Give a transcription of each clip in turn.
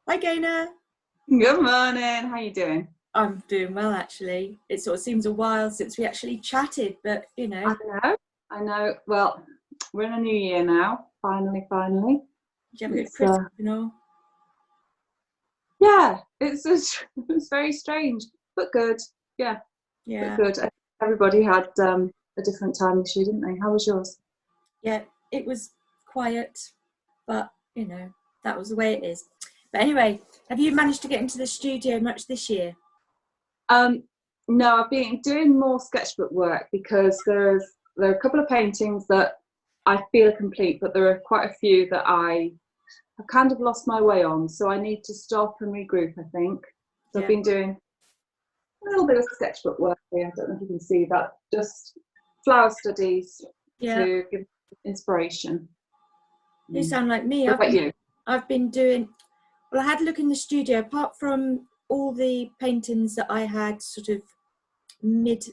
Hi, Gaynor. Good morning. How you doing? I'm doing well, actually. It sort of seems a while since we actually chatted, but I know. I know. Well, we're in a new year now. Finally. did you have a good It's Christmas and all? yeah. It's very strange, but good. Yeah, but Yeah, good. Everybody had a different time this year, didn't they? How was yours? yeah. It was quiet, but that was the way it is. But anyway, have you managed to get into the studio much this year? Um, no, I've been doing more sketchbook work because there are a couple of paintings that I feel are complete, but there are quite a few that I've kind of lost my way on. So I need to stop and regroup, I think. So I've Yeah, been doing a little bit of sketchbook work here. I don't know if you can see that. Just flower studies yeah. to give inspiration. You sound like me. What about you? I've been doing. Well, I had a look in the studio. Apart from all the paintings that I had, sort of mid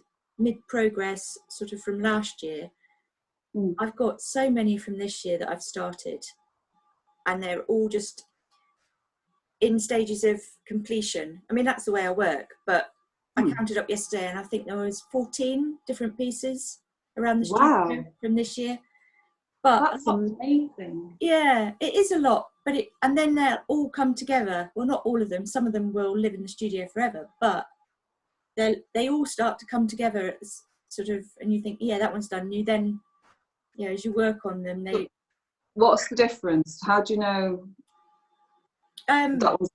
progress, sort of from last year. Mm. I've got so many from this year that I've started, and they're all just in stages of completion. I mean, that's the way I work, but I Mm. counted up yesterday and I think there was 14 different pieces around the studio Wow, from this year. But that's amazing. yeah, it is a lot, but and then they'll all come together. Well, not all of them. Some of them will live in the studio forever, but they all start to come together as sort of, and you think, yeah, that one's done. You then, as you work on them, they What's the difference? How do you know um that one's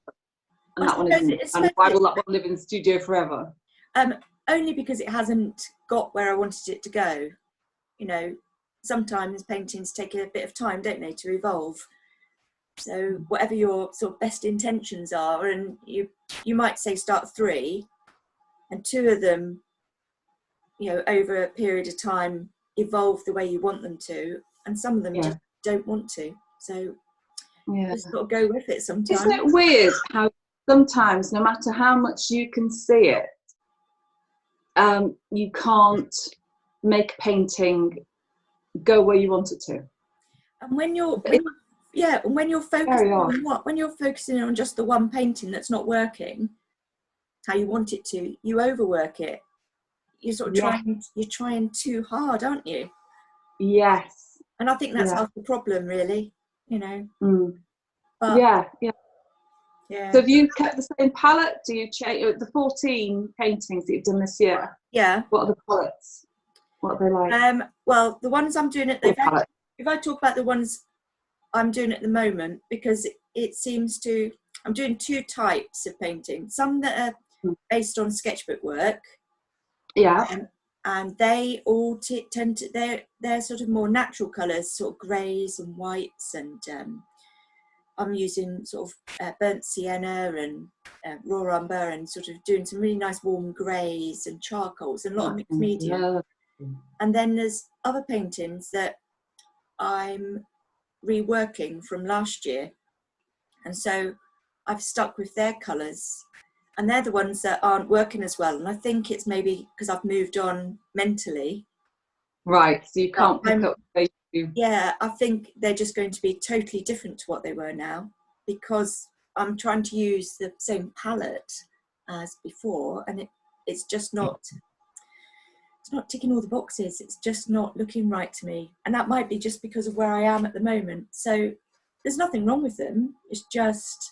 and I that one suppose isn't? And why will that one live in the studio forever? um only because it hasn't got where I wanted it to go. Sometimes paintings take a bit of time, don't they, to evolve. So whatever your sort of best intentions are, and you might say start 3, and 2 of them, over a period of time evolve the way you want them to, and some of them Yeah. just don't want to. So Yeah. just got to go with it Isn't sometimes. it weird how sometimes, no matter how much you can see it, you can't make a painting go where you want it to? And when you're It's focusing very odd. on when you're focusing on just the one painting that's not working how you want it to, you overwork it. You're sort of Yes. trying too hard, aren't you? Yes. And I think that's Yeah. half the problem, really. Mm. But Yeah. Yeah. So yeah, have you kept the same palette? Do you change the 14 paintings that you've done this year? yeah. What are the palettes? What are they like? Well, the ones I'm doing What palette? if I talk about the ones I'm doing at the moment, because it seems to, I'm doing 2 types of painting. Some that are based on sketchbook work, Yeah. and they all tend to, they're sort of more natural colours, sort of greys and whites, and I'm using sort of burnt sienna and raw umber, and sort of doing some really nice warm greys and charcoals and a lot of mixed media. Lovely. And then there's other paintings that I'm reworking from last year, and so I've stuck with their colours, and they're the ones that aren't working as well. And I think it's maybe because I've moved on mentally. Right, so you But can't pick up you. yeah, I think they're just going to be totally different to what they were now, because I'm trying to use the same palette as before, and it's just not, it's not ticking all the boxes. It's just not looking right to me, and that might be just because of where I am at the moment. So there's nothing wrong with them. It's just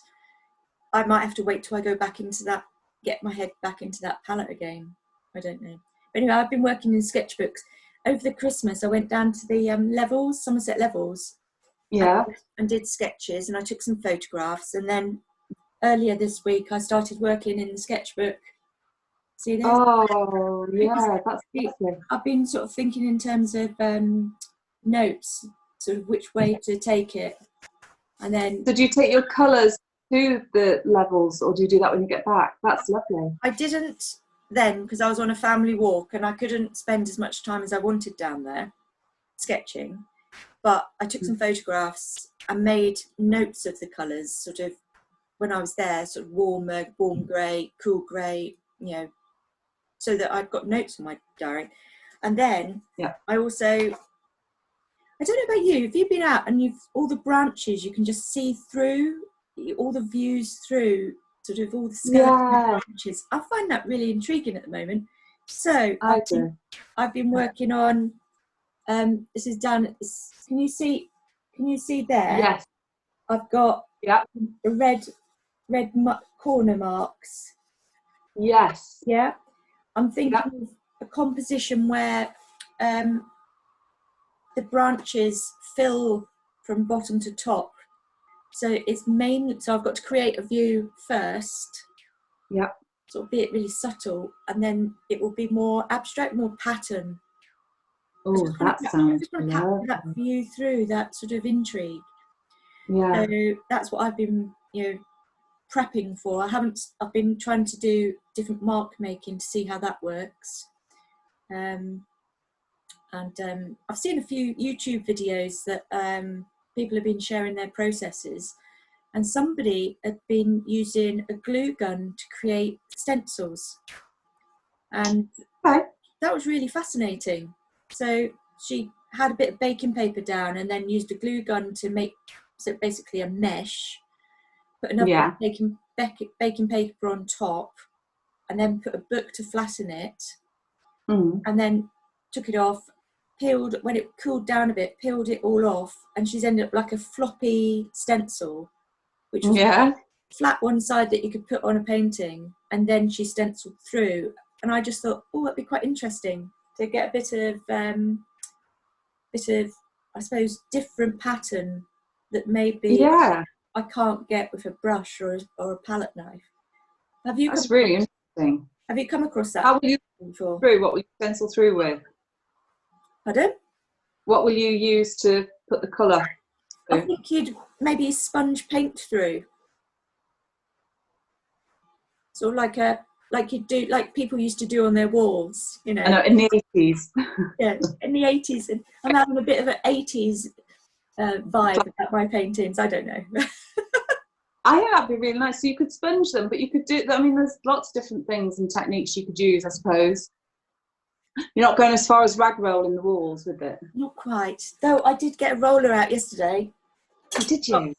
I might have to wait till I go back into that, get my head back into that palette again. I don't know. But anyway, I've been working in sketchbooks. Over the Christmas, I went down to the Levels, Somerset Levels, Yeah. and did sketches, and I took some photographs. And then earlier this week, I started working in the sketchbook. See this? Oh, yeah, that's lovely. I've been sort of thinking in terms of notes, sort of which way to take it. And then So do you take your colours to the Levels, or do you do that when you get back? That's lovely. I didn't then, because I was on a family walk and I couldn't spend as much time as I wanted down there sketching. But I took some photographs and made notes of the colours, sort of when I was there, sort of warm grey, cool grey, so that I've got notes in my diary. And then Yeah. I also, I don't know about you, have you been out and you've all the branches you can just see through? all the views through sort of all the skeleton branches. I find that really intriguing at the moment. So I've been working on, this is down, can you see there? Yes. I've got the red corner marks. Yes. Yeah. I'm thinking of a composition where the branches fill from bottom to top. So it's so I've got to create a view first. Yeah. So it'll be really subtle, and then it will be more abstract, more pattern. Oh, that sounds lovely. That view through that sort of intrigue. Yeah. So that's what I've been, prepping for. I've been trying to do different mark making to see how that works. And I've seen a few YouTube videos that people have been sharing their processes, and somebody had been using a glue gun to create stencils, and that was really fascinating. So she had a bit of baking paper down and then used a glue gun to make basically a mesh, put another baking paper on top, and then put a book to flatten it, and then took it off, peeled, when it cooled down a bit, peeled it all off, and she's ended up like a floppy stencil, which was flat one side that you could put on a painting, and then she stenciled through. And I just thought, oh, that'd be quite interesting to get a bit of I suppose different pattern that maybe I can't get with a brush or a palette knife. That's really interesting. Have you come across that? How will you before? What will you stencil through with? Pardon? What will you use to put the colour through? I think you'd maybe sponge paint through. Sort of like you do, like people used to do on their walls, I know, in the 80s. Yeah, in the 80s. And I'm having a bit of an 80s vibe about my paintings. I don't know. I think that'd be really nice. So you could sponge them, but you could do, I mean, there's lots of different things and techniques you could use, I suppose. You're not going as far as rag rolling the walls with it? Not quite. Though I did get a roller out yesterday. Oh, did you?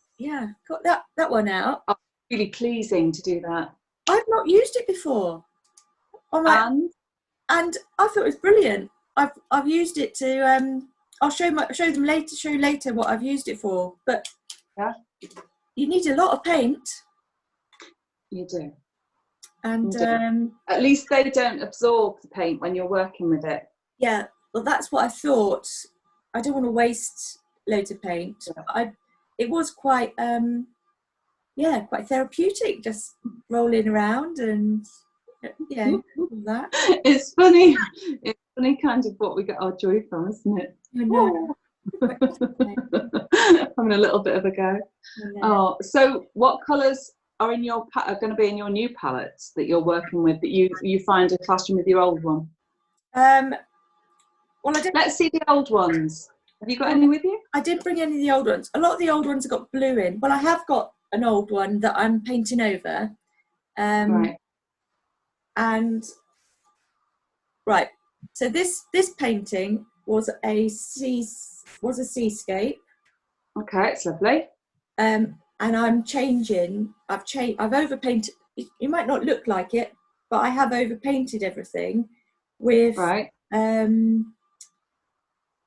Got that one out. Oh, really pleasing to do that. I've not used it before. And I thought it was brilliant. I've used it to I'll show you later what I've used it for. But you need a lot of paint. You do. And at least they don't absorb the paint when you're working with it. Yeah, well, that's what I thought. I don't want to waste loads of paint. It was quite quite therapeutic, just rolling around and all that. It's funny kind of what we get our joy from, isn't it? I know. Having a little bit of a go. Oh, so what colours are going to be in your new palettes that you're working with, that you find a clashing with your old one? Well, let's see the old ones. Have you got any with you? I didn't bring any of the old ones. A lot of the old ones have got blue in. Well, I have got an old one that I'm painting over. So this painting was a seascape. Okay, it's lovely. And I'm changing. I've overpainted. You might not look like it, but I have overpainted everything with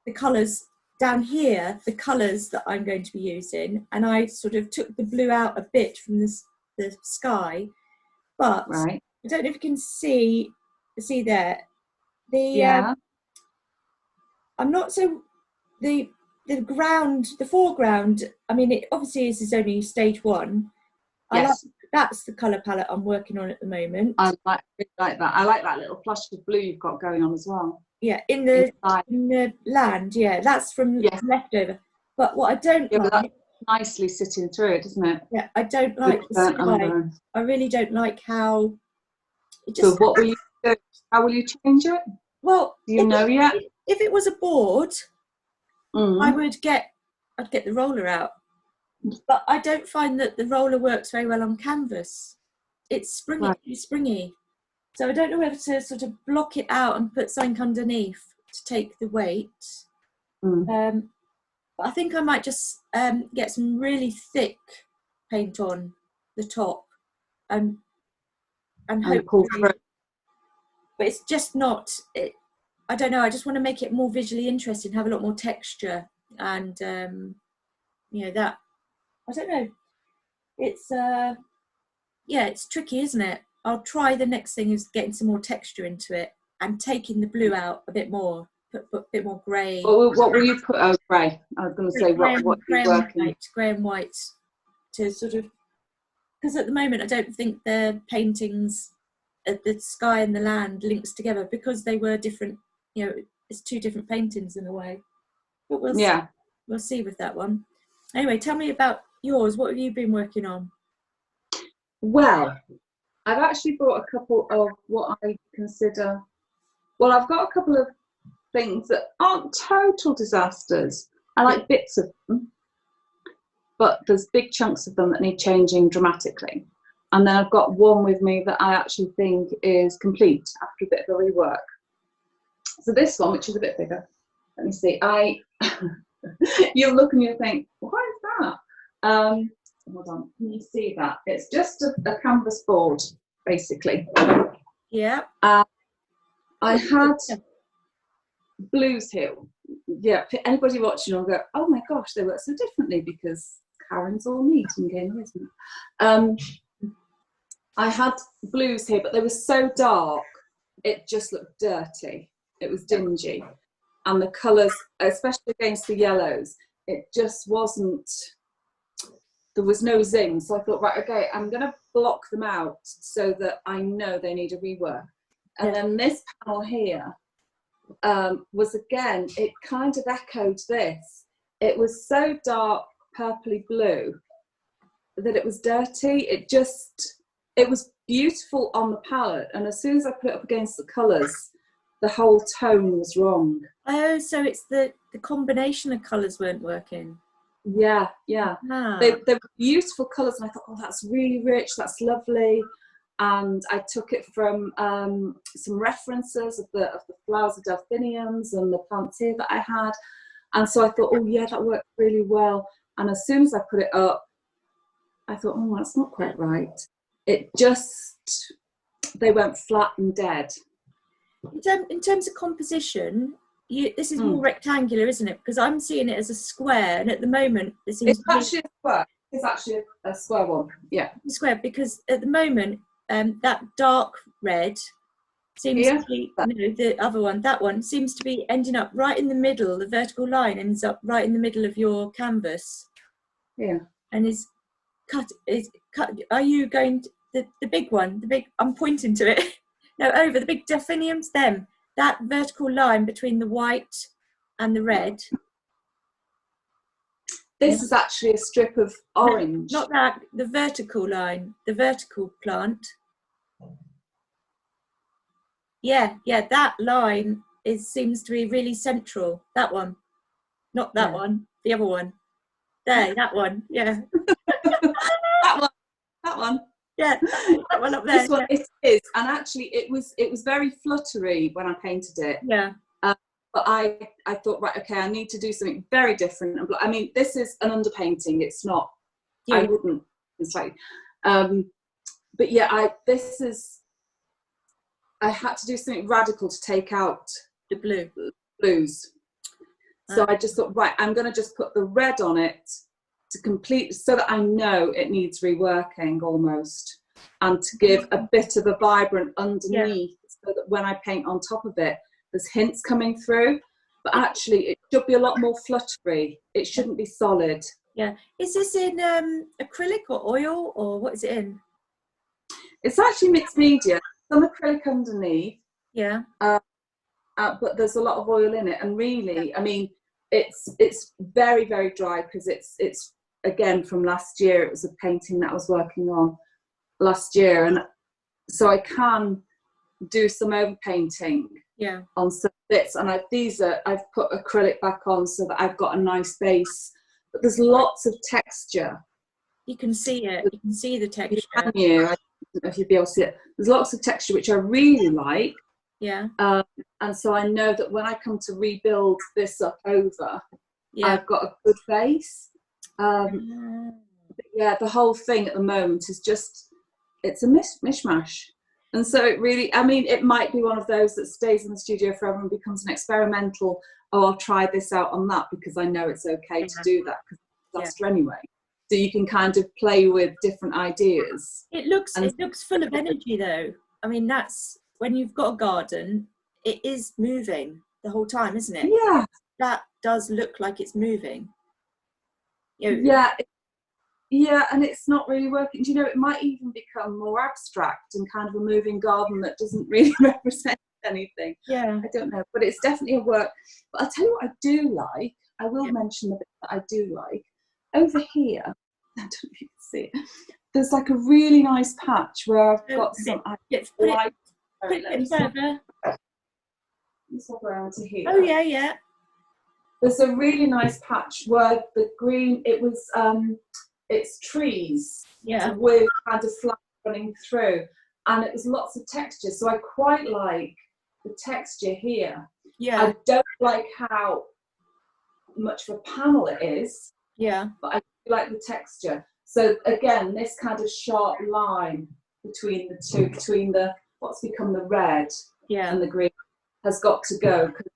the colours down here. The colours that I'm going to be using, and I sort of took the blue out a bit from the sky. But I don't know if you can see there. I'm not so the foreground. I mean, it obviously is only stage one. That's the colour palette I'm working on at the moment. I like that. I like that little flush of blue you've got going on as well. Yeah, in the land. Yeah, that's from leftover. But what I don't like, that's nicely sitting through it, doesn't it? Yeah, I don't like the sky. I really don't like how. So what will you do? How will you change it? Well, do you know yet? If it was a board, I'd get the roller out. But I don't find that the roller works very well on canvas. It's springy. So I don't know whether to sort of block it out and put something underneath to take the weight. But I think I might just get some really thick paint on the top and pull hopefully, through. but it's just not it. I don't know, I just want to make it more visually interesting, have a lot more texture, and you know, that, I don't know, it's yeah, it's tricky, isn't it? I'll try. The next thing is getting some more texture into it and taking the blue out a bit more, put a bit more grey. What will you put? Oh, grey. I was going to say, what are you working? Grey and white, to sort of, because at the moment I don't think the paintings, the sky and the land links together, because they were different. You know, it's two different paintings in a way. But we'll see with that one. Anyway, tell me about yours. What have you been working on? Well, I've actually brought a couple of what I consider, well, I've got a couple of things that aren't total disasters. I like bits of them, but there's big chunks of them that need changing dramatically. And then I've got one with me that I actually think is complete after a bit of a rework. So this one, which is a bit bigger, let me see. You'll look and you'll think, what is that? Hold on, can you see that? It's just a canvas board, basically. Yeah. I had blues here. Yeah, anybody watching will go, oh my gosh, they work so differently, because Karen's all neat and Gaynor isn't. I had blues here, but they were so dark, it just looked dirty. It was dingy. And the colours, especially against the yellows, it just wasn't, there was no zing. So I thought, right, okay, I'm going to block them out so that I know they need a rework. And then this panel here was, again, it kind of echoed this. It was so dark, purpley blue, that it was dirty. It was beautiful on the palette. And as soon as I put it up against the colours, the whole tone was wrong. Oh, so it's the combination of colours weren't working. Yeah. Ah. They were beautiful colours, and I thought, oh, that's really rich, that's lovely. And I took it from some references of the flowers of delphiniums and the plants here that I had. And so I thought, oh yeah, that worked really well. And as soon as I put it up, I thought, oh, that's not quite right. It just, they went flat and dead. In terms of composition, this is more rectangular, isn't it? Because I'm seeing it as a square, and at the moment it seems it's actually a square. It's actually a square one. Yeah, a square, because at the moment that dark red seems to be, the other one, that one seems to be ending up right in the middle. The vertical line ends up right in the middle of your canvas. Yeah, and is cut. Are you going to, the big one? The big. I'm pointing to it. No, over the big delphiniums. Them. That vertical line between the white and the red. This is actually a strip of orange. No, not that. The vertical line. The vertical plant. Yeah. That line seems to be really central. That one. Not that one. The other one. There. That one. Yeah. That one. Yeah, that one up there. This one, it is, and actually, it was very fluttery when I painted it. Yeah. But I thought, right, okay, I need to do something very different. I mean, this is an underpainting. It's not. Yeah. I wouldn't. It's like, but yeah, I had to do something radical to take out the blues. So I just thought, right, I'm going to just put the red on it to complete, so that I know it needs reworking almost, and to give a bit of a vibrant underneath, so that when I paint on top of it, there's hints coming through. But actually, it should be a lot more fluttery. It shouldn't be solid. Yeah. Is this in acrylic or oil, or what is it in? It's actually mixed media. Some acrylic underneath. Yeah. But there's a lot of oil in it, and really, I mean, it's very, very dry, because it's again from last year. It was a painting that I was working on last year, and so I can do some overpainting on some bits. And I've put acrylic back on so that I've got a nice base. But there's lots of texture. You can see it. You can see the texture. Can you? I don't know if you'd be able to see it. There's lots of texture which I really like. Yeah. And so I know that when I come to rebuild this up over, I've got a good base. yeah, the whole thing at the moment is just, it's a mishmash. And so it really, I mean, it might be one of those that stays in the studio forever and becomes an experimental, oh, I'll try this out on that because I know it's okay to do that because it's disaster anyway. So you can kind of play with different ideas. It looks full of energy though. I mean, that's when you've got a garden, it is moving the whole time, isn't it? Yeah. That does look like it's moving. Yeah, and it's not really working. Do you know, it might even become more abstract and kind of a moving garden that doesn't really represent anything. Yeah. I don't know, but it's definitely a work. But I'll tell you what I do like. I will mention the bit that I do like. Over here, I don't know if you can see it, there's like a really nice patch where I've got some light. Put it further. Let's walk around to here. Oh yeah. There's a really nice patch where the green, it's trees with kind of flowers running through, and it was lots of texture, so I quite like the texture here. I don't like how much of a panel it is, but I do like the texture. So again, this kind of sharp line between the two, between the what's become the red and the green, has got to go, because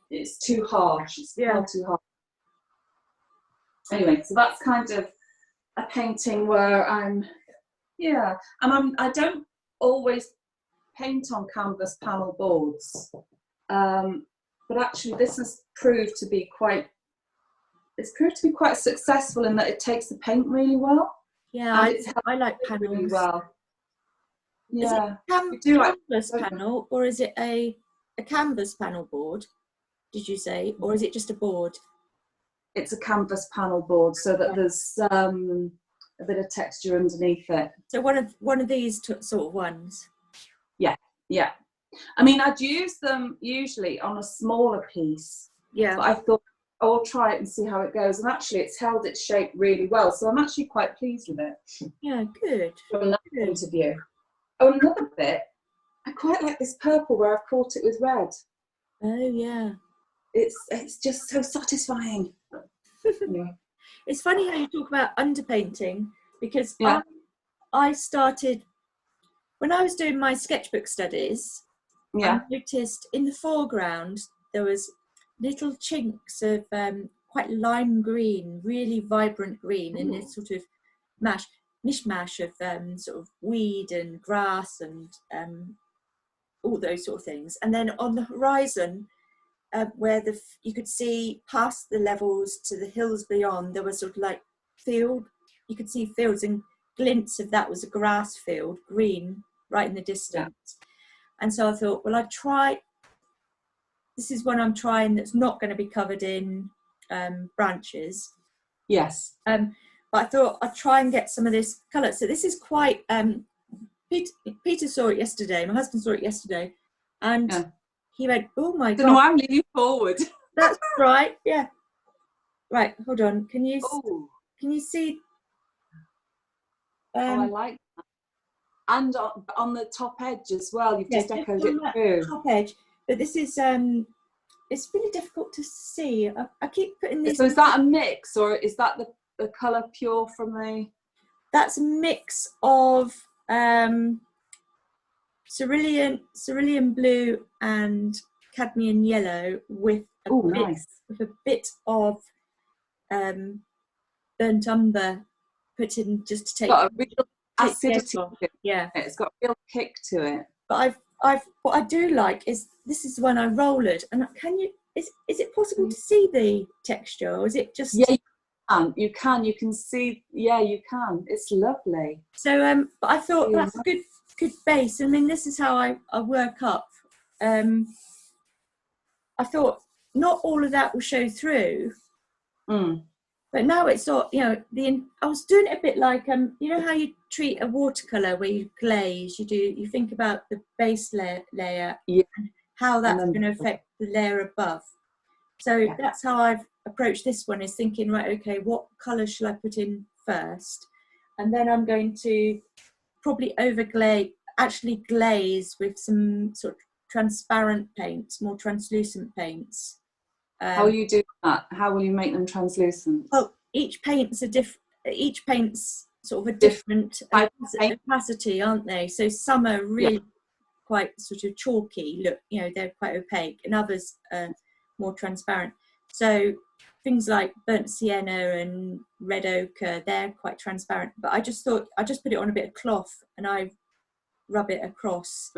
it's too harsh. It's far too harsh. Anyway, so that's kind of a painting where I don't always paint on canvas panel boards, but actually this has proved to be quite successful in that it takes the paint really well. I like panels really well. Yeah. Is it a canvas panel, or is it a canvas panel board, did you say, or is it just a board? It's a canvas panel board, so that there's a bit of texture underneath it. So one of these sort of ones. Yeah. I mean, I'd use them usually on a smaller piece. Yeah. But I thought I'll try it and see how it goes. And actually, it's held its shape really well. So I'm actually quite pleased with it. Yeah, good. From that point of view. Oh, another bit. I quite like this purple where I've caught it with red. Oh yeah. It's just so satisfying. Yeah. It's funny how you talk about underpainting, because I started when I was doing my sketchbook studies. I noticed in the foreground there was little chinks of quite lime green, really vibrant green, in this sort of mishmash of sort of weed and grass and all those sort of things. And then on the horizon, where you could see past the levels to the hills beyond, there was sort of like field. You could see fields, and glints of that was a grass field, green, right in the distance. And so I thought, well, this is one I'm trying that's not going to be covered in branches. Yes. But I thought I'd try and get some of this colour. So this is quite, Peter saw it yesterday, my husband saw it yesterday, and he went, oh my God. No, I'm leaning forward. That's right, yeah. Right, hold on. Can you see? I like that. And on the top edge as well, you've just echoed it through. Top edge. But this is, it's really difficult to see. I keep putting these. So is that a mix, or is that the colour pure from the? That's a mix of cerulean blue and cadmium yellow with a bit of burnt umber put in just to take. Got a real acidity. Yeah, it's got a real kick to it. But what I do like is this is when I roll it, and is it possible to see the texture, or is it just? Yeah, you can see. Yeah, you can. It's lovely. So but I thought that's a good base. I mean, this is how I work up. I thought not all of that will show through. But now it's sort, I was doing it a bit like, you know how you treat a watercolour where you glaze, you think about the base layer and how that's going to affect the layer above. So that's how I've approached this one, is thinking, right, okay, what colour shall I put in first? And then I'm going to probably glaze with some sort of transparent paints, more translucent paints. How will you do that? How will you make them translucent? Well, each paint's each paint's sort of a different opacity, aren't they? So some are really quite sort of chalky look, you know, they're quite opaque, and others are more transparent. So things like burnt sienna and red ochre, they're quite transparent. But I just thought I just put it on a bit of cloth and I rub it across,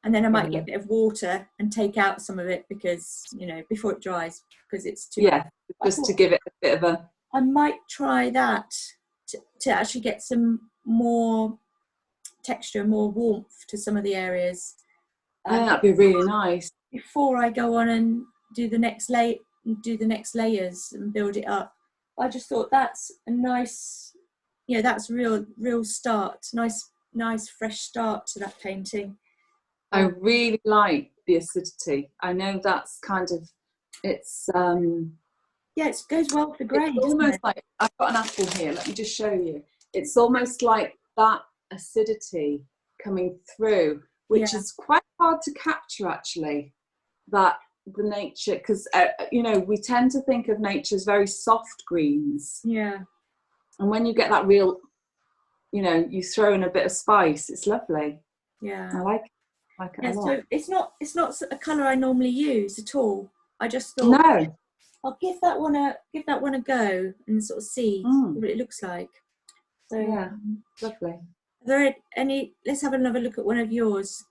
and then I might get a bit of water and take out some of it, because, you know, before it dries, because it's too just to give it a bit of a, I might try that to actually get some more texture, more warmth to some of the areas. that'd be really nice Before I go on and do the next layers and build it up. I just thought that's a nice, you know, that's real start, nice fresh start to that painting. I really like the acidity. I know that's kind of, it's it goes well with the grey. It's almost like, I've got an apple here, let me just show you. It's almost like that acidity coming through, which is quite hard to capture actually, that the nature, because you know, we tend to think of nature as very soft greens. Yeah. And when you get that real, you know, you throw in a bit of spice, it's lovely. Yeah. I like it a lot. So it's not a colour I normally use at all. I just thought, no, I'll give that one a go and sort of see what it looks like. So yeah, lovely. Are there any? Let's have another look at one of yours.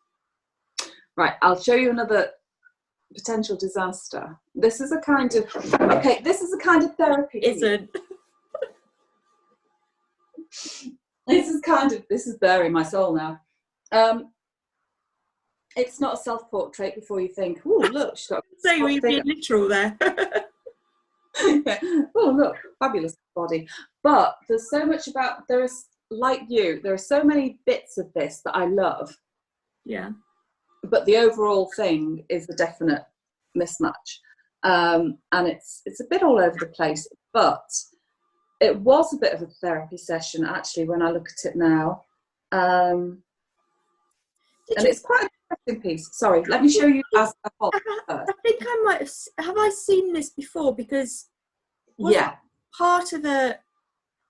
Right, I'll show you another potential disaster. This is a kind of therapy. Isn't. This is bearing my soul now. It's not a self-portrait before you think, oh look, she's got say we've been literal there. Oh look, fabulous body. But there's so much about, there are so many bits of this that I love. Yeah. But the overall thing is a definite mismatch. And it's a bit all over the place, but it was a bit of a therapy session actually when I look at it now. And it's quite an interesting piece. Sorry, let me show you as a whole. I think I might have I seen this before, because part of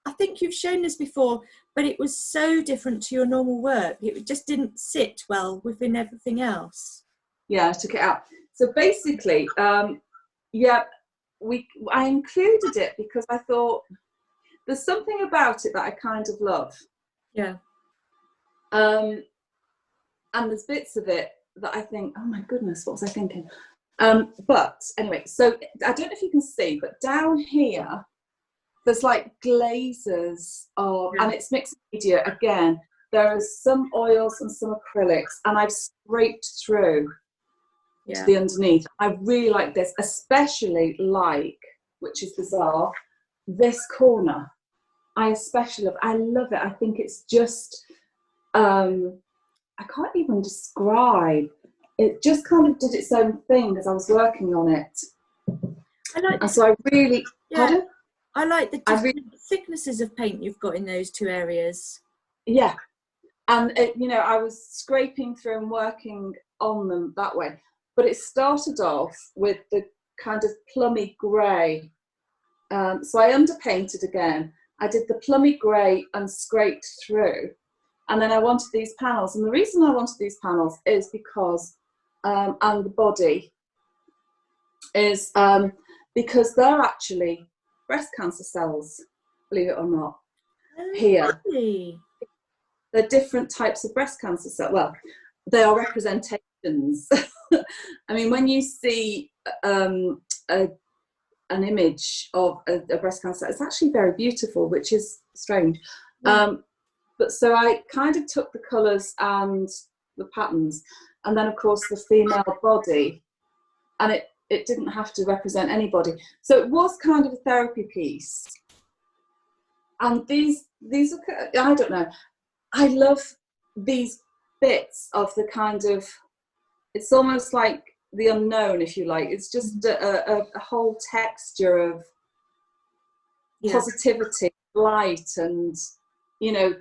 I think you've shown this before, but it was so different to your normal work. It just didn't sit well within everything else. Yeah, I took it out. So basically, I included it because I thought there's something about it that I kind of love. Yeah. And there's bits of it that I think, oh my goodness, what was I thinking? But anyway, so I don't know if you can see, but down here, there's like glazes of, and it's mixed media again. There are some oils and some acrylics, and I've scraped through to the underneath. I really like this, especially like, which is bizarre, this corner. I especially love. I love it. I think it's just, I can't even describe. It just kind of did its own thing as I was working on it. And so I really, pardon? I like the different thicknesses of paint you've got in those two areas. Yeah. And, you know, I was scraping through and working on them that way. But it started off with the kind of plummy grey. So I underpainted again. I did the plummy grey and scraped through. And then I wanted these panels. And the reason I wanted these panels is because, and the body, is because they're actually breast cancer cells, believe it or not, here. Really? They're different types of breast cancer cells. Well, they are representations. I mean, when you see an image of a breast cancer, it's actually very beautiful, which is strange. But so I kind of took the colours and the patterns, and then of course the female body, and it didn't have to represent anybody. So it was kind of a therapy piece. And these are, I don't know, I love these bits of the kind of, it's almost like the unknown, if you like. It's just a whole texture of positivity, light, and, you know,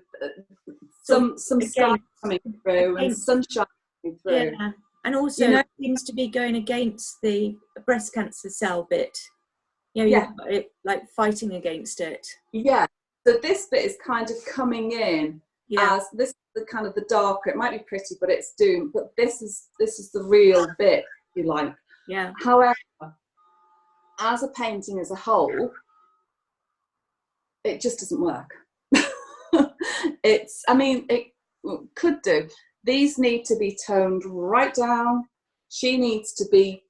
some sky coming through and sunshine coming through. Yeah, and also, you know, it seems to be going against the breast cancer cell bit. You know, you've got it like fighting against it. Yeah, So this bit is kind of coming in as this is the kind of the darker. It might be pretty, but it's doomed. But this is the real bit, if you like. Yeah. However, as a painting as a whole, it just doesn't work. I mean, it could do. These need to be toned right down. She needs to be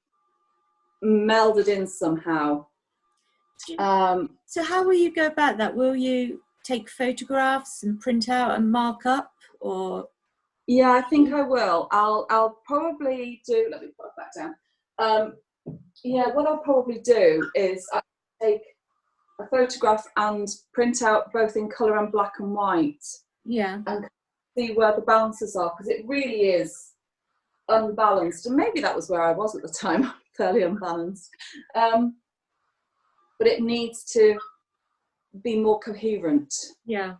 melded in somehow. So how will you go about that? Will you take photographs and print out and mark up, or? Yeah, I think I will. I'll probably do. Let me put it back down. Yeah, what I'll probably do is I take a photograph and print out both in colour and black and white. Yeah. And see where the balances are, because it really is unbalanced. And maybe that was where I was at the time, fairly unbalanced. But it needs to be more coherent. Yeah.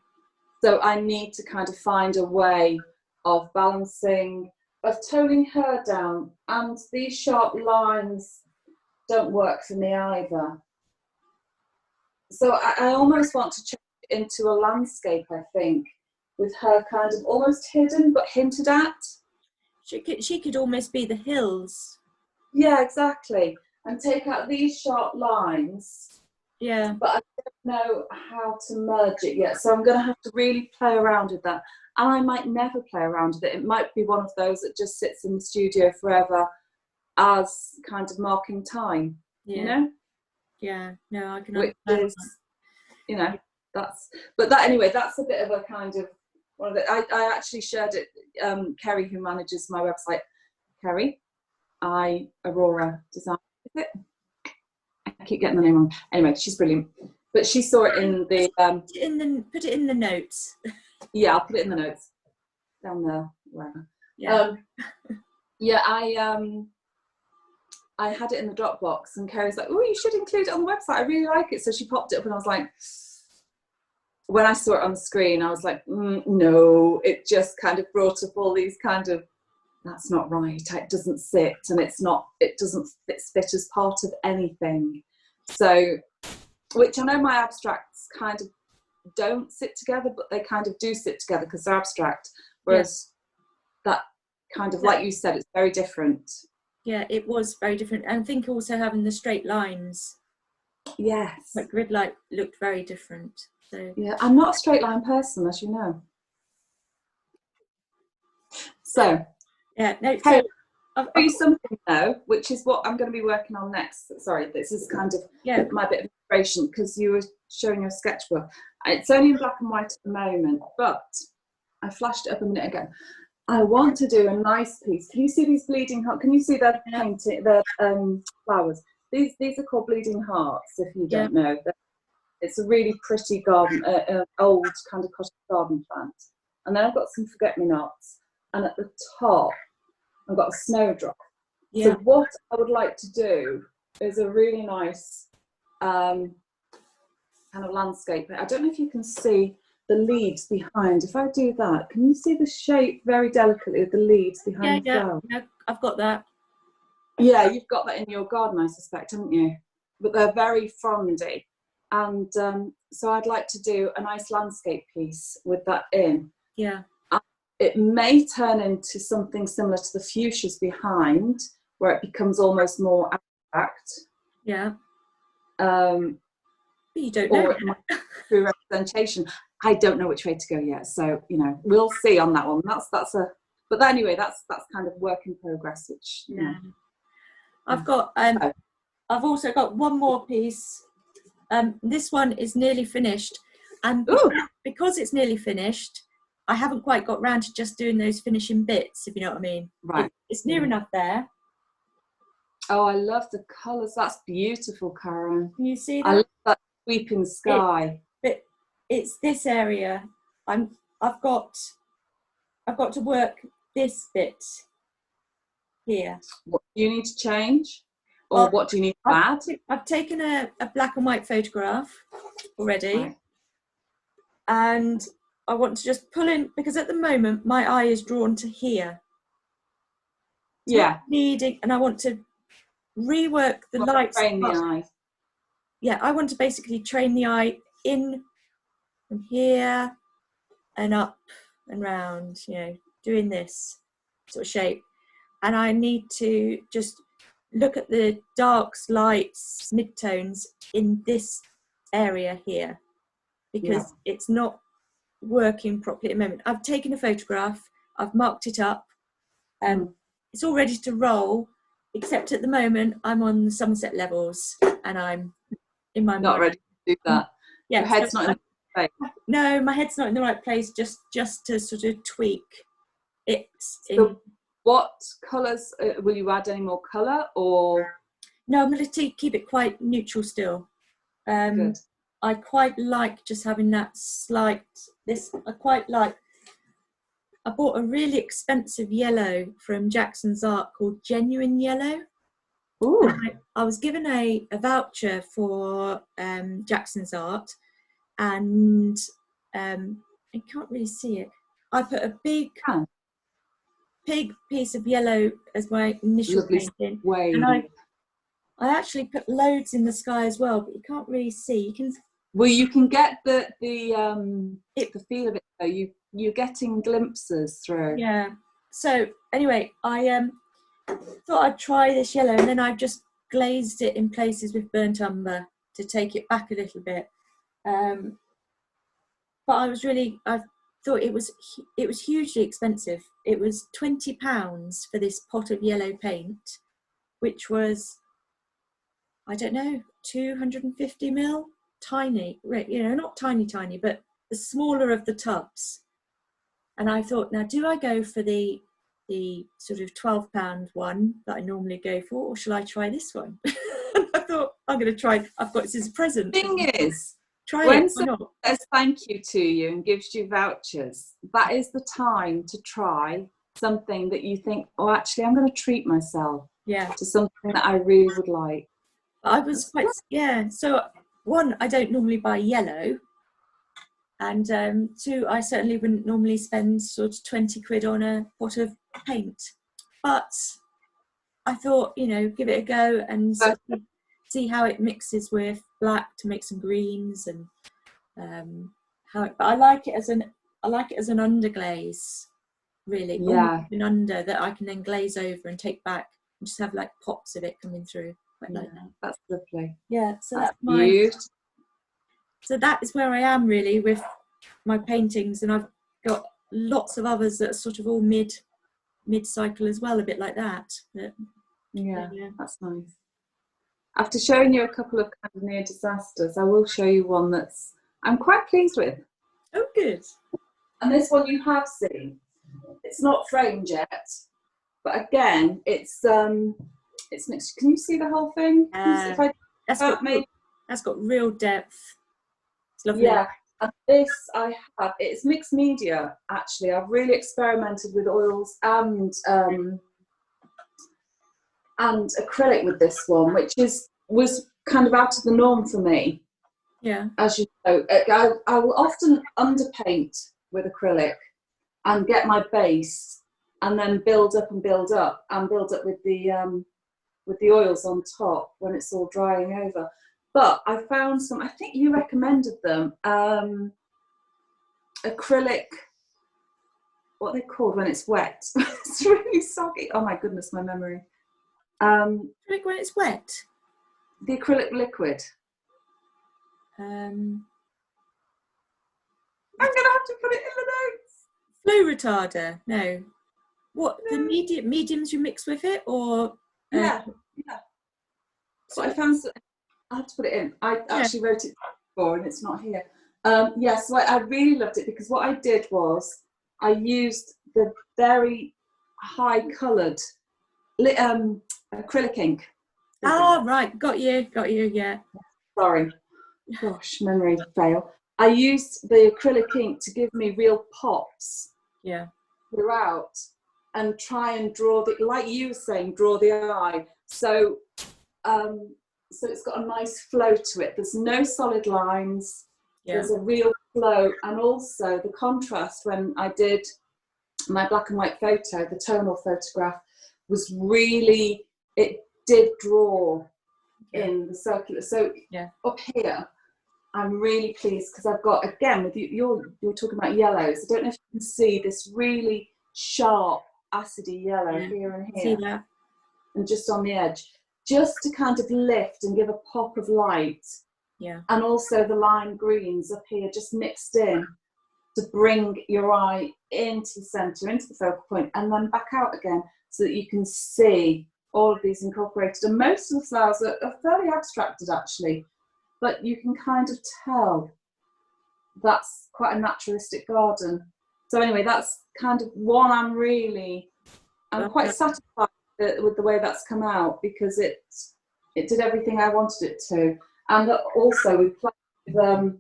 So I need to kind of find a way of balancing, of toning her down. And these sharp lines don't work for me either. So I almost want to change it into a landscape, I think, with her kind of almost hidden but hinted at. She could almost be the hills. Yeah, exactly. And take out these sharp lines. Yeah. But I don't know how to merge it yet. So I'm going to have to really play around with that. And I might never play around with it. It might be one of those that just sits in the studio forever as kind of marking time, you know? Yeah, no, I can Which understand is, you know, anyway, that's a bit of a kind of one of the, I actually shared it, Kerry, who manages my website, Kerry, Aurora Design, is it? I keep getting the name wrong. Anyway, she's brilliant. But she saw it in the put it in the notes. Yeah, I'll put it in the notes down there, wherever. Yeah. Yeah, I had it in the Dropbox, and Kerry's like, "Oh, you should include it on the website. I really like it." So she popped it up, and I was like, when I saw it on the screen, I was like, no. It just kind of brought up all these kind of, that's not right. It doesn't sit, and it doesn't fit as part of anything. So, which I know my abstracts kind of don't sit together, but they kind of do sit together because they're abstract. Whereas that kind of, like you said, it's very different. Yeah, it was very different. And I think also having the straight lines. Yes. Like grid light looked very different. So yeah, I'm not a straight line person, as you know. So yeah, no. Hey, So I've do something though, which is what I'm going to be working on next. Sorry, this is kind of my bit of inspiration, because you were showing your sketchbook. It's only in black and white at the moment, but I flashed it up a minute ago. I want to do a nice piece. Can you see these bleeding hearts? Can you see their painting, their flowers? These are called bleeding hearts, if you don't know. It's a really pretty garden, old kind of cottage garden plant. And then I've got some forget-me-nots. And at the top, I've got a snowdrop. So what I would like to do is a really nice kind of landscape. I don't know if you can see the leaves behind. If I do that, can you see the shape very delicately of the leaves behind the flower? Yeah, I've got that. Yeah, you've got that in your garden, I suspect, haven't you? But they're very frondy. And so I'd like to do a nice landscape piece with that in. Yeah. It may turn into something similar to the fuchsias behind, where it becomes almost more abstract. Yeah. But you don't know. Or it might be through representation. I don't know which way to go yet. So, you know, we'll see on that one. But anyway, that's kind of work in progress, which, you know. I've got, I've also got one more piece. This one is nearly finished. And because it's nearly finished, I haven't quite got round to just doing those finishing bits, if you know what I mean. Right. It's near enough there. Oh, I love the colours. That's beautiful, Karen. Can you see that? I love that sweeping sky. But it's this area. I've got to work this bit here. What do you need to change? Or what do you need to add? I've taken a black and white photograph already. Right. And I want to just pull in, because at the moment my eye is drawn to here. And I want to rework the lights. Train the eye. Yeah, I want to basically train the eye in from here and up and round, you know, doing this sort of shape. And I need to just look at the darks, lights, midtones in this area here, because it's not working properly at the moment. I've taken a photograph, I've marked it up, it's all ready to roll, except at the moment I'm on the Somerset levels and I'm in my not mind. ready to do that. Yeah, your head's not in the right place. No, my head's not in the right place, just to sort of tweak it. So what colours, will you add any more colour, or? No, I'm going to keep it quite neutral still. Good. I quite like just having that slight, I bought a really expensive yellow from Jackson's Art called Genuine Yellow. Ooh. I was given a voucher for Jackson's Art, and I can't really see it. I put a big piece of yellow as my initial painting, and I actually put loads in the sky as well, but you can't really see. You can. Well, you can get the feel of it though. You're getting glimpses through. Yeah. So anyway, I thought I'd try this yellow, and then I've just glazed it in places with burnt umber to take it back a little bit. But I thought it was hugely expensive. It was £20 for this pot of yellow paint, which was, I don't know, 250 ml, tiny, you know, not tiny, but the smaller of the tubs. And I thought, now, do I go for the sort of £12 one that I normally go for, or shall I try this one? I thought, I'm going to try. I've got this as a present. Thing is, when someone says thank you to you and gives you vouchers, that is the time to try something that you think, oh, actually, I'm going to treat myself to something that I really would like. I was So one, I don't normally buy yellow, and two, I certainly wouldn't normally spend sort of 20 quid on a pot of paint. But I thought, you know, give it a go and see how it mixes with black to make some greens, and but I like it as an underglaze, really. Yeah. An under that I can then glaze over and take back and just have like pops of it coming through. Like that. That's lovely. Yeah, so that's beautiful. So that is where I am really with my paintings, and I've got lots of others that are sort of all mid cycle as well, a bit like that. But, yeah, that's nice. After showing you a couple of kind of near disasters, I will show you one that's I'm quite pleased with. Oh, good. And this one you have seen. It's not framed yet, but again, it's mixed. Can you see the whole thing? That's got real depth. It's lovely. Yeah, and this it's mixed media actually. I've really experimented with oils and acrylic with this one, which was kind of out of the norm for me. Yeah. As you know, I will often underpaint with acrylic and get my base, and then build up with the oils on top when it's all drying over. But I found some, I think you recommended them, acrylic, what are they called when it's wet? It's really soggy. Oh my goodness, my memory. Acrylic when it's wet? The acrylic liquid. I'm going to have to put it in the notes. Flow retarder? No. What, no. The mediums you mix with it, or? Yeah. So I found, I have to put it in. I actually wrote it before and it's not here. So I really loved it, because what I did was I used the very high coloured acrylic ink. Oh, right. Got you, yeah. Sorry. Gosh, memory fail. I used the acrylic ink to give me real pops throughout, and try and draw like you were saying, draw the eye. So it's got a nice flow to it. There's no solid lines. There's a real flow, and also the contrast when I did my black and white photo, the tonal photograph, was really, it did draw in the circular. So up here, I'm really pleased because I've got, again, with you're talking about yellows. I don't know if you can see this really sharp, acidy yellow here and here. See that? And just on the edge, just to kind of lift and give a pop of light. Yeah. And also the lime greens up here just mixed in to bring your eye into the centre, into the focal point, and then back out again so that you can see all of these incorporated. And most of the flowers are fairly abstracted actually, but you can kind of tell that's quite a naturalistic garden. So anyway, that's kind of one I'm quite satisfied with the way that's come out, because it did everything I wanted it to. And also we played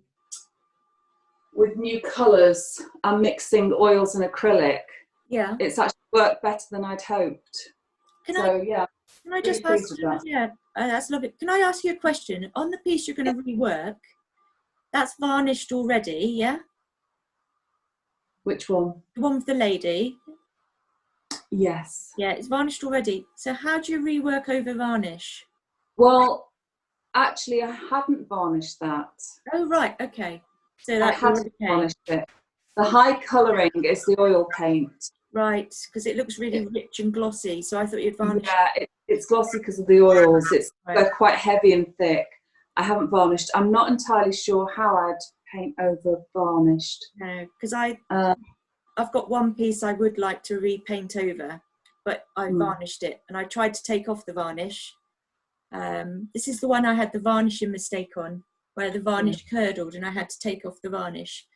with new colours and mixing oils and acrylic. Yeah. It's actually worked better than I'd hoped. Can I just ask you, that's lovely. Can I ask you a question? On the piece you're going to rework, that's varnished already, yeah? Which one? The one with the lady. Yes. Yeah, it's varnished already. So how do you rework over varnish? Well, actually, I haven't varnished that. Oh, right, okay. So I hadn't varnished it. The high colouring is the oil paint. Right, because it looks really rich and glossy, so I thought you'd varnish. Yeah, it's glossy because of the oils. They're quite heavy and thick. I haven't varnished. I'm not entirely sure how I'd paint over varnished. No, because I've got one piece I would like to repaint over, but I varnished it, and I tried to take off the varnish. This is the one I had the varnishing mistake on, where the varnish curdled and I had to take off the varnish.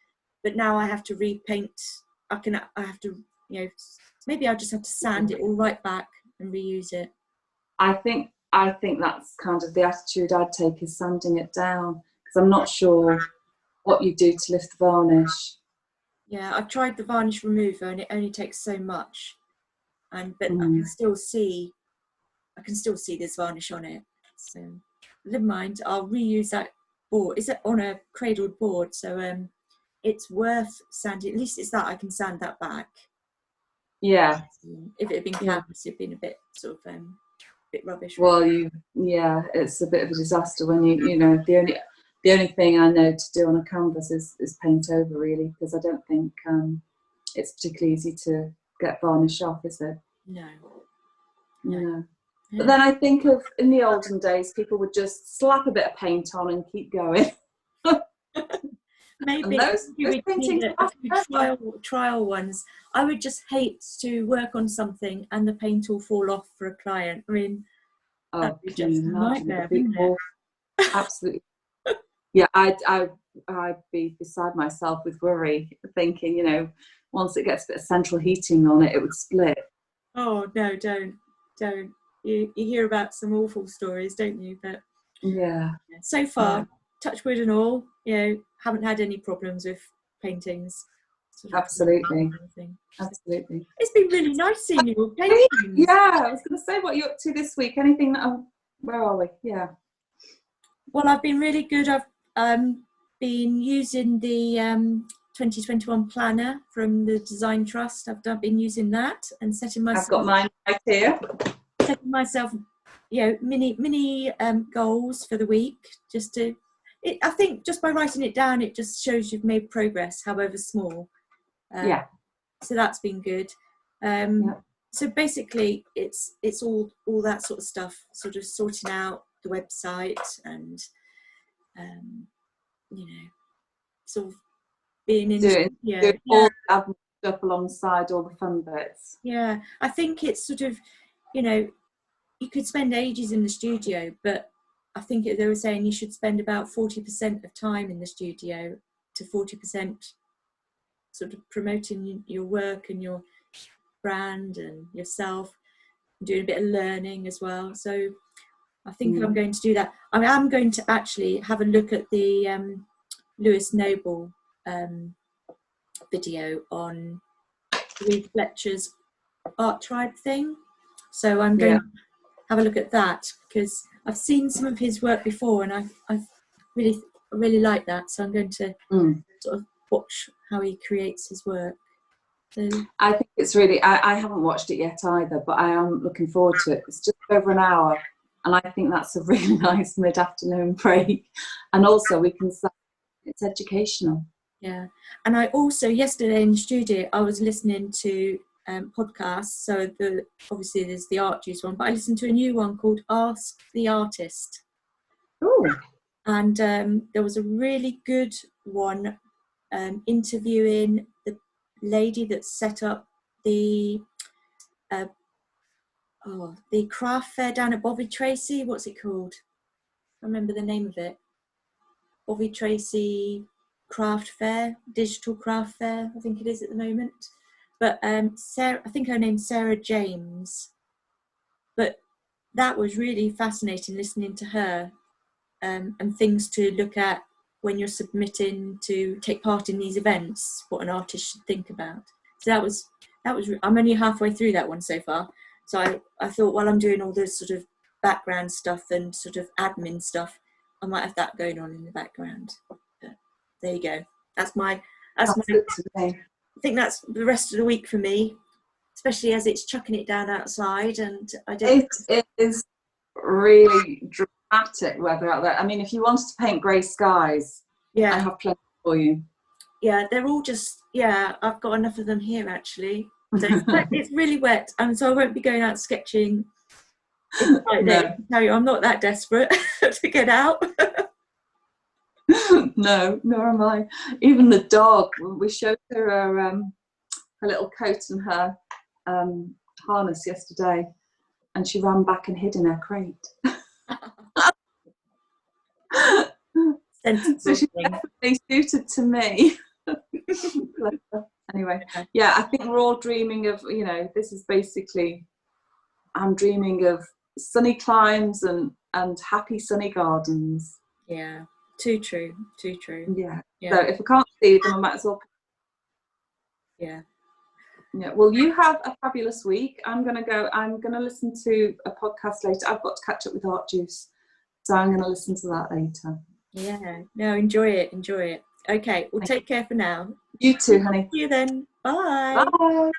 But now I have to repaint. I have to, maybe I'll just have to sand it all right back and reuse it. I think that's kind of the attitude I'd take, is sanding it down, because I'm not sure what you do to lift the varnish. Yeah, I've tried the varnish remover and it only takes so much, but I can still see there's varnish on it. So never mind, I'll reuse that board. Is it on a cradled board? So it's worth sanding. At least it's that I can sand that back. Yeah. If it had been canvas, it'd been a bit sort of bit rubbish. Well, it's a bit of a disaster when the only thing I know to do on a canvas is paint over, really, because I don't think it's particularly easy to get varnish off, is it? No. Yeah. But then I think of, in the olden days, people would just slap a bit of paint on and keep going. Maybe you would need a few trial ones. I would just hate to work on something and the paint will fall off for a client. I mean, that'd be just a nightmare, wouldn't it? Absolutely. Yeah, I'd be beside myself with worry, thinking, once it gets a bit of central heating on it, it would split. Oh no, don't. You hear about some awful stories, don't you? But yeah, so far, touch wood and all, haven't had any problems with paintings. Absolutely. Absolutely. It's been really nice seeing you paintings. Yeah, I was going to say, what you're up to this week? Anything where are we? Yeah. Well, I've been really good. I've been using the 2021 planner from the Design Trust. I've been using that and setting myself. I've got mine right here. Setting myself, mini goals for the week. I think just by writing it down, it just shows you've made progress, however small. So that's been good. So basically, it's all that sort of stuff, sort of sorting out the website and sort of being in doing all the admin stuff alongside all the fun bits. Yeah, I think it's sort of, you could spend ages in the studio, but I think they were saying you should spend about 40% of time in the studio to 40% sort of promoting your work and your brand and yourself, and doing a bit of learning as well. So I think I'm going to do that. I am going to actually have a look at the Lewis Noble video on Reed Fletcher's Art Tribe thing. So I'm going to have a look at that, because I've seen some of his work before and I really like that. So I'm going to sort of watch how he creates his work. So I think it's really, I haven't watched it yet either, but I am looking forward to it. It's just over an hour and I think that's a really nice mid-afternoon break. And also we can it's educational. Yeah. And I also, yesterday in the studio, I was listening to podcasts. So obviously there's the Art Juice one, but I listened to a new one called Ask the Artist. Oh. And there was a really good one interviewing the lady that set up the craft fair down at Bobby Tracy. What's it called? I remember the name of it. Bobby Tracy Craft Fair, Digital Craft Fair, I think it is at the moment. But Sarah, I think her name's Sarah James. But that was really fascinating listening to her, and things to look at when you're submitting to take part in these events, what an artist should think about. So that was I'm only halfway through that one so far. So I thought, while I'm doing all this sort of background stuff and sort of admin stuff, I might have that going on in the background. But there you go. That's my I think that's the rest of the week for me, especially as it's chucking it down outside, and it is really dramatic weather out there. I mean, if you wanted to paint grey skies, yeah, I have plenty for you. Yeah, they're all just, I've got enough of them here actually. So it's really wet, and so I won't be going out sketching. No, I'm not that desperate to get out. No, nor am I. Even the dog, we showed her her little coat and her harness yesterday, and she ran back and hid in her crate. So she's definitely suited to me. Anyway, yeah, I think we're all dreaming of, this is basically, I'm dreaming of sunny climes and happy sunny gardens. Yeah, too true. Yeah. So if I can't see them, I might as well. Yeah. Well, you have a fabulous week. I'm gonna listen to a podcast later. I've got to catch up with Art Juice, so I'm gonna listen to that later. Yeah, no, enjoy it. Okay, well, take care for now. You too, honey. See you then. Bye. Bye.